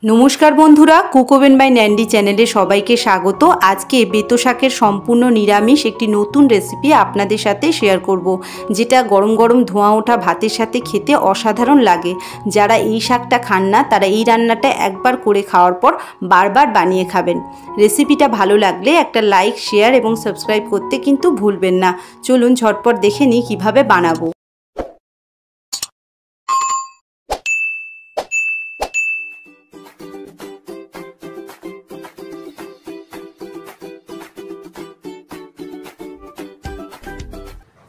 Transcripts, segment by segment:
नमस्कार बंधुरा cook oven bye नैंडी चैनेले सबाइके स्वागत। आज के बेतो शाकेर सम्पूर्ण निरामिष एक नतून रेसिपि आपनादेर साथे शेयर करब, जेटा गरम गरम धोঁয়া ओठा भातेर साथे खेते असाधारण लागे। जारा এই শাকটা खान ना तारा এই রান্নাটা একবার করে খাওয়ার পর বারবার বানিয়ে খাবেন। রেসিপিটা ভালো লাগলে একটা লাইক শেয়ার এবং সাবস্ক্রাইব করতে কিন্তু ভুলবেন না। চলুন ঝটপট দেখে নিই কিভাবে বানাবো।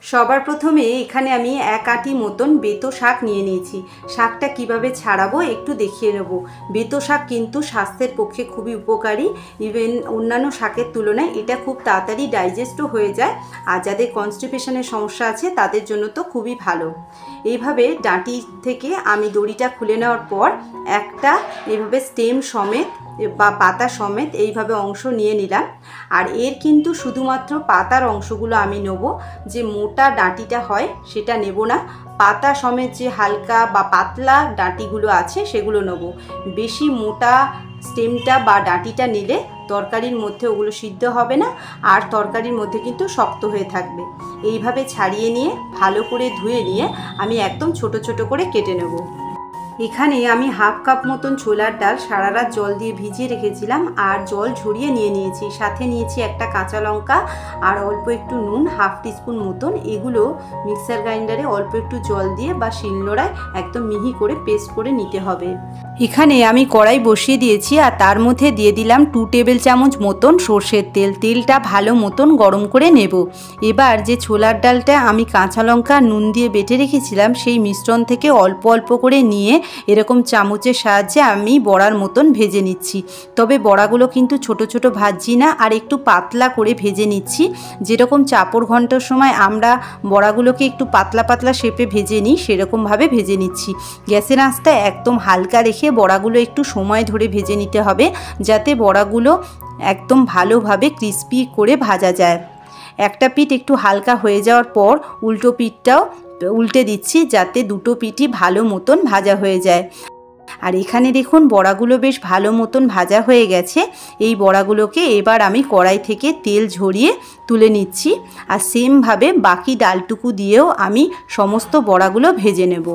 সবার প্রথমে এখানে আমি এক আটি মতন বেতো শাক নিয়ে নিয়েছি। শাকটা কিভাবে ছাড়াবো একটু দেখিয়ে নেব। বেতো শাক কিন্তু স্বাস্থ্যের পক্ষে খুবই উপকারী। ইভেন অন্যান্য শাকের তুলনায় এটা খুব তাড়াতাড়ি ডাইজেস্টও হয়ে যায়, আর যাদের কনস্টিপেশনের সমস্যা আছে তাদের জন্য তো খুবই ভালো। এইভাবে ডাঁটি থেকে আমি দড়িটা খুলে নেওয়ার পর একটা এইভাবে স্টেম সমেত বা পাতা সমেত এইভাবে অংশ নিয়ে নিলাম। আর এর কিন্তু শুধুমাত্র পাতার অংশগুলো আমি নেব, যে মোটা ডাঁটিটা হয় সেটা নেব না। পাতা সমেত যে হালকা বা পাতলা ডাঁটিগুলো আছে সেগুলো নেব। বেশি মোটা স্টেমটা বা ডাঁটিটা নিলে তরকারির মধ্যে ওগুলো সিদ্ধ হবে না, আর তরকারির মধ্যে কিন্তু শক্ত হয়ে থাকবে। এইভাবে ছাড়িয়ে নিয়ে ভালো করে ধুয়ে নিয়ে আমি একদম ছোট ছোট করে কেটে নেব। এখানে আমি হাফ কাপ মতন ছোলার ডাল সারা রাত জল দিয়ে ভিজিয়ে রেখেছিলাম, আর জল ঝরিয়ে নিয়ে নিয়েছি। সাথে নিয়েছি একটা কাঁচা লঙ্কা আর অল্প একটু নুন, হাফ টিস্পুন মতন। এগুলো মিক্সার গ্রাইন্ডারে অল্প একটু জল দিয়ে বা শিলনোড়ায় একদম মিহি করে পেস্ট করে নিতে হবে। এখানে আমি কড়াই বসিয়ে দিয়েছি, আর তার মধ্যে দিয়ে দিলাম 2 টেবিল চামচ মতন সর্ষের তেল। তেলটা ভালো মতন গরম করে নেব। এবার যে ছোলার ডালটা আমি কাঁচা লঙ্কা নুন দিয়ে বেটে রেখেছিলাম সেই মিশ্রণ থেকে অল্প অল্প করে নিয়ে এরকম চামচের সাহায্যে আমি বড়ার মতন ভেজে নিচ্ছি। তবে বড়াগুলো কিন্তু ছোট ছোট ভাজছি না, আর একটু পাতলা করে ভেজে নিচ্ছি। যেরকম চাপড় ঘন্টার সময় আমরা বড়াগুলোকে একটু পাতলা পাতলা শেপে ভেজে নিই, সেরকমভাবে ভেজে নিচ্ছি। গ্যাসের আঁচটা একদম হালকা রেখে বড়াগুলো একটু সময় ধরে ভেজে নিতে হবে, যাতে বড়াগুলো একদম ভালোভাবে ক্রিস্পি করে ভাজা যায়। একটা পিঠ একটু হালকা হয়ে যাওয়ার পর উল্টো পিঠটাও উল্টে দিচ্ছি, যাতে দুটো পিঠই ভালো মতন ভাজা হয়ে যায়। আর এখানে দেখুন বড়াগুলো বেশ ভালো মতন ভাজা হয়ে গেছে। এই বড়াগুলোকে এবার আমি কড়াই থেকে তেল ঝরিয়ে তুলে নিচ্ছি, আর সেমভাবে বাকি ডালটুকু দিয়েও আমি সমস্ত বড়াগুলো ভেজে নেব।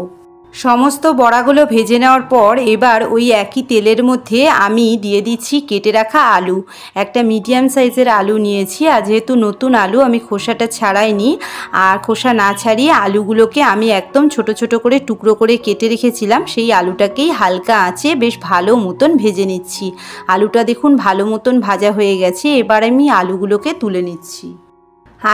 সমস্ত বড়াগুলো ভেজে নেওয়ার পর এবার ওই একই তেলের মধ্যে আমি দিয়ে দিচ্ছি কেটে রাখা আলু। একটা মিডিয়াম সাইজের আলু নিয়েছি, আর যেহেতু নতুন আলু আমি খোসাটা ছাড়াইনি, আর খোসা না ছাড়িয়ে আলুগুলোকে আমি একদম ছোট ছোট করে টুকরো করে কেটে রেখেছিলাম, সেই আলুটাকেই হালকা আঁচে বেশ ভালো মতন ভেজে নিচ্ছি। আলুটা দেখুন ভালো মতন ভাজা হয়ে গেছে। এবার আমি আলুগুলোকে তুলে নিচ্ছি।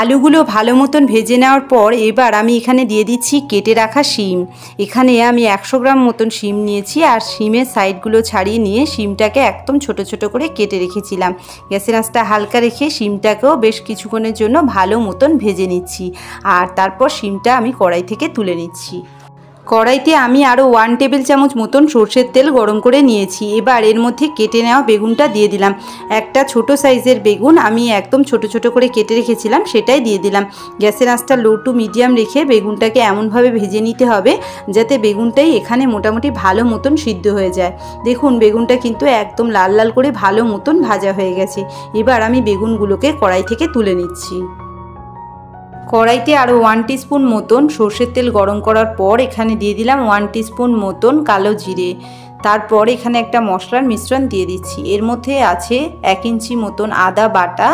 আলুগুলো ভালো মতন ভেজে নেওয়ার পর এবার আমি এখানে দিয়ে দিচ্ছি কেটে রাখা শিম। এখানে আমি 100 গ্রাম মতন শিম নিয়েছি, আর শিমের সাইডগুলো ছাড়িয়ে নিয়ে শিমটাকে একদম ছোট ছোট করে কেটে রেখেছিলাম। গ্যাসের আঁচটা হালকা রেখে শিমটাকেও বেশ কিছুক্ষণের জন্য ভালো মতন ভেজে নিচ্ছি, আর তারপর শিমটা আমি কড়াই থেকে তুলে নিচ্ছি। কড়াইতে আমি আরও 1 টেবিল চামচ মতন সর্ষের তেল গরম করে নিয়েছি। এবার এর মধ্যে কেটে নেওয়া বেগুনটা দিয়ে দিলাম। একটা ছোট সাইজের বেগুন আমি একদম ছোট ছোট করে কেটে রেখেছিলাম, সেটাই দিয়ে দিলাম। গ্যাসের আঁচটা লো টু মিডিয়াম রেখে বেগুনটাকে এমনভাবে ভেজে নিতে হবে যাতে বেগুনটাই এখানে মোটামুটি ভালো মতন সিদ্ধ হয়ে যায়। দেখুন বেগুনটা কিন্তু একদম লাল লাল করে ভালো মতন ভাজা হয়ে গেছে। এবার আমি বেগুনগুলোকে কড়াই থেকে তুলে নিচ্ছি। কড়াইতে আরও 1 টিস্পুন মতন সর্ষের তেল গরম করার পর এখানে দিয়ে দিলাম 1 টিস্পুন মতন কালো জিরে। তারপর এখানে একটা মশলার মিশ্রণ দিয়ে দিচ্ছি। এর মধ্যে আছে 1 ইঞ্চি মতন আদা বাটা,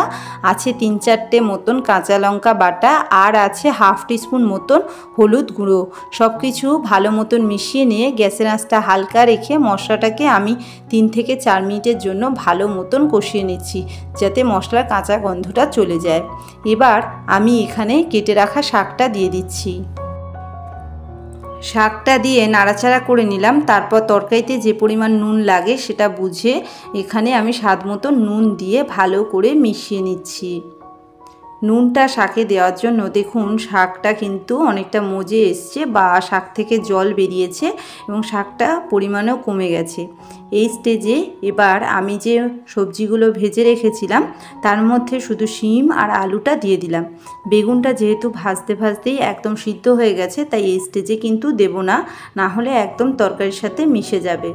আছে 3-4টে মতন কাঁচা লঙ্কা বাটা, আর আছে হাফ টিস্পুন মতন হলুদ গুঁড়ো। সব কিছু ভালো মতন মিশিয়ে নিয়ে গ্যাসের আঁচটা হালকা রেখে মশলাটাকে আমি 3 থেকে 4 মিনিটের জন্য ভালো মতন কষিয়ে নিচ্ছি, যাতে মশলার কাঁচা গন্ধটা চলে যায়। এবার আমি এখানে কেটে রাখা শাকটা দিয়ে দিচ্ছি। শাকটা দিয়ে নাড়াচাড়া করে নিলাম। তারপর তরকারিতে যে পরিমাণ নুন লাগে সেটা বুঝে এখানে আমি স্বাদ মতো নুন দিয়ে ভালো করে মিশিয়ে নিচ্ছি। নুনটা শাকে দেওয়ার জন্য দেখুন শাকটা কিন্তু অনেকটা মজে এসছে বা শাক থেকে জল বেরিয়েছে এবং শাকটা পরিমাণেও কমে গেছে। এই স্টেজে এবার আমি যে সবজিগুলো ভেজে রেখেছিলাম তার মধ্যে শুধু শিম আর আলুটা দিয়ে দিলাম। বেগুনটা যেহেতু ভাজতে ভাজতেই একদম সিদ্ধ হয়ে গেছে তাই এই স্টেজে কিন্তু দেব না, না হলে একদম তরকারির সাথে মিশে যাবে।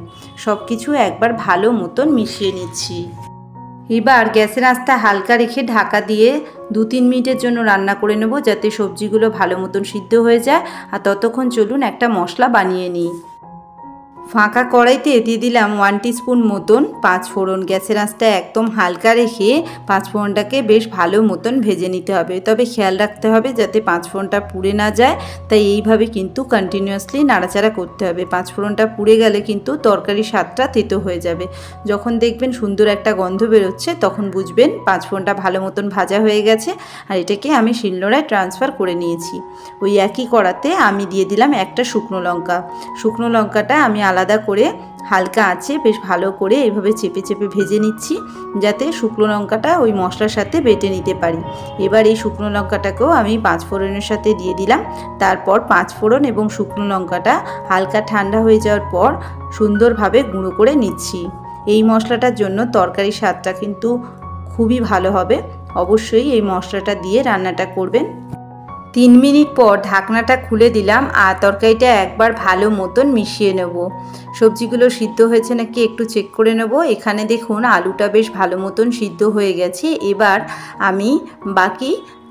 সব কিছু একবার ভালো মতন মিশিয়ে নিচ্ছি। এবার গ্যাসের আঁচটা হালকা রেখে ঢাকা দিয়ে 2-3 মিনিটের জন্য রান্না করে নেব, যাতে সবজিগুলো ভালো মতন সিদ্ধ হয়ে যায়। আর ততক্ষণ চলুন একটা মশলা বানিয়ে নিই। ফাঁকা কড়াইতে দিয়ে দিলাম 1 টিস্পুন মতন পাঁচফোড়ন। গ্যাসের আঁচটা একদম হালকা রেখে পাঁচফোড়নটাকে বেশ ভালো মতন ভেজে নিতে হবে, তবে খেয়াল রাখতে হবে যাতে পাঁচফোড়নটা পুড়ে না যায়, তাই এইভাবে কিন্তু কন্টিনিউয়াসলি নাড়াচাড়া করতে হবে। পাঁচফোড়নটা পুড়ে গেলে কিন্তু তরকারির স্বাদটা তেতো হয়ে যাবে। যখন দেখবেন সুন্দর একটা গন্ধ বেরোচ্ছে তখন বুঝবেন পাঁচফোড়নটা ভালো মতন ভাজা হয়ে গেছে। আর এটাকে আমি শিলনোড়ায় ট্রান্সফার করে নিয়েছি। ওই একই কড়াতে আমি দিয়ে দিলাম একটা শুকনো লঙ্কা। শুকনো লঙ্কাটা আমি আলাদা করে হালকা আঁচে বেশ ভালো করে এইভাবে চেপে চেপে ভেজে নিচ্ছি, যাতে শুকনো লঙ্কাটা ওই মশলার সাথে বেটে নিতে পারি। এবার এই শুকনো লঙ্কাটাকেও আমি পাঁচফোড়নের সাথে দিয়ে দিলাম। তারপর পাঁচফোড়ন এবং শুকনো লঙ্কাটা হালকা ঠান্ডা হয়ে যাওয়ার পর সুন্দরভাবে গুঁড়ো করে নিচ্ছি। এই মশলাটার জন্য তরকারির স্বাদটা কিন্তু খুবই ভালো হবে। অবশ্যই এই মশলাটা দিয়ে রান্নাটা করবেন। 3 মিনিট পর ঢাকনাটা খুলে দিলাম আর তরকারিটা একবার ভালো মতন মিশিয়ে নেব। সবজিগুলো সিদ্ধ হয়েছে নাকি একটু চেক করে নেব। এখানে দেখুন আলুটা বেশ ভালো মতন সিদ্ধ হয়ে গেছে। এবার আমি বাকি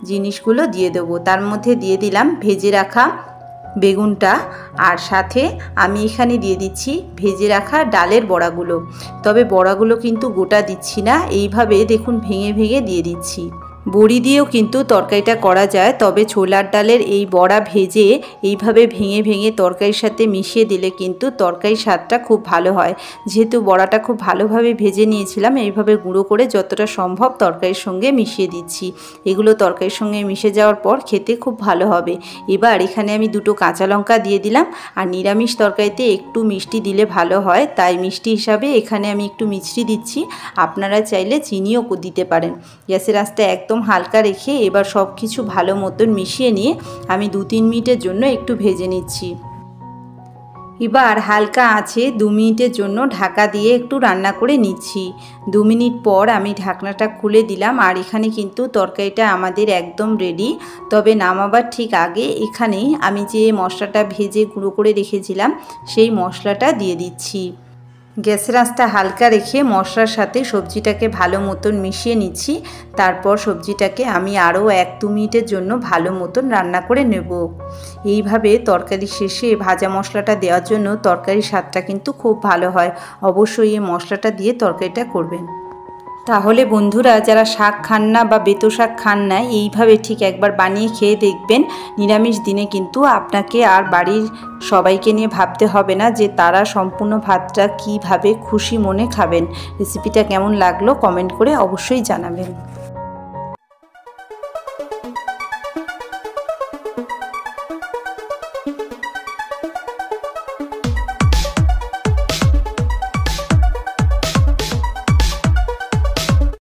জিনিসগুলো দিয়ে দেবো। তার মধ্যে দিয়ে দিলাম ভেজে রাখা বেগুনটা, আর সাথে আমি এখানে দিয়ে দিচ্ছি ভেজে রাখা ডালের বড়াগুলো। তবে বড়াগুলো কিন্তু গোটা দিচ্ছি না, এইভাবে দেখুন ভেঙে ভেঙে দিয়ে দিচ্ছি। বড়ি দিয়েও কিন্তু তরকারিটা করা যায়, তবে ছোলার ডালের এই বড়া ভেজে এইভাবে ভেঙে ভেঙে তরকারির সাথে মিশিয়ে দিলে কিন্তু তরকারির স্বাদটা খুব ভালো হয়। যেহেতু বড়াটা খুব ভালোভাবে ভেজে নিয়েছিলাম, এইভাবে গুঁড়ো করে যতটা সম্ভব তরকারির সঙ্গে মিশিয়ে দিচ্ছি। এগুলো তরকারির সঙ্গে মিশে যাওয়ার পর খেতে খুব ভালো হবে। এবার এখানে আমি 2টো কাঁচা লঙ্কা দিয়ে দিলাম। আর নিরামিষ তরকারিতে একটু মিষ্টি দিলে ভালো হয়, তাই মিষ্টি হিসাবে এখানে আমি একটু মিষ্টি দিচ্ছি। আপনারা চাইলে চিনিও দিতে পারেন। গ্যাসের আঁচটা একদম হালকা রেখে এবার সব কিছু ভালো মতন মিশিয়ে নিয়ে আমি 2-3 মিনিটের জন্য একটু ভেজে নিচ্ছি। এবার হালকা আঁচে 2 মিনিটের জন্য ঢাকা দিয়ে একটু রান্না করে নিচ্ছি। 2 মিনিট পর আমি ঢাকনাটা খুলে দিলাম আর এখানে কিন্তু তরকারিটা আমাদের একদম রেডি। তবে নামাবার ঠিক আগে এখানে আমি যে মশলাটা ভেজে গুঁড়ো করে রেখেছিলাম সেই মশলাটা দিয়ে দিচ্ছি। গ্যাসের আঁচটা হালকা রেখে মশলার সাথে সবজিটাকে ভালো মতন মিশিয়ে নিচ্ছি। তারপর সবজিটাকে আমি আরও 1-2 মিনিটের জন্য ভালো মতন রান্না করে নেব। এইভাবে তরকারি শেষে ভাজা মশলাটা দেওয়ার জন্য তরকারির স্বাদটা কিন্তু খুব ভালো হয়। অবশ্যই এই মশলাটা দিয়ে তরকারিটা করবেন। তাহলে বন্ধুরা যারা শাক খান না বা বেতো শাক খান না, এইভাবে ঠিক একবার বানিয়ে খেয়ে দেখবেন। নিরামিষ দিনে কিন্তু আপনাকে আর বাড়ির সবাইকে নিয়ে ভাবতে হবে না যে তারা সম্পূর্ণ ভাতটা কীভাবে খুশি মনে খাবেন। রেসিপিটা কেমন লাগলো কমেন্ট করে অবশ্যই জানাবেন।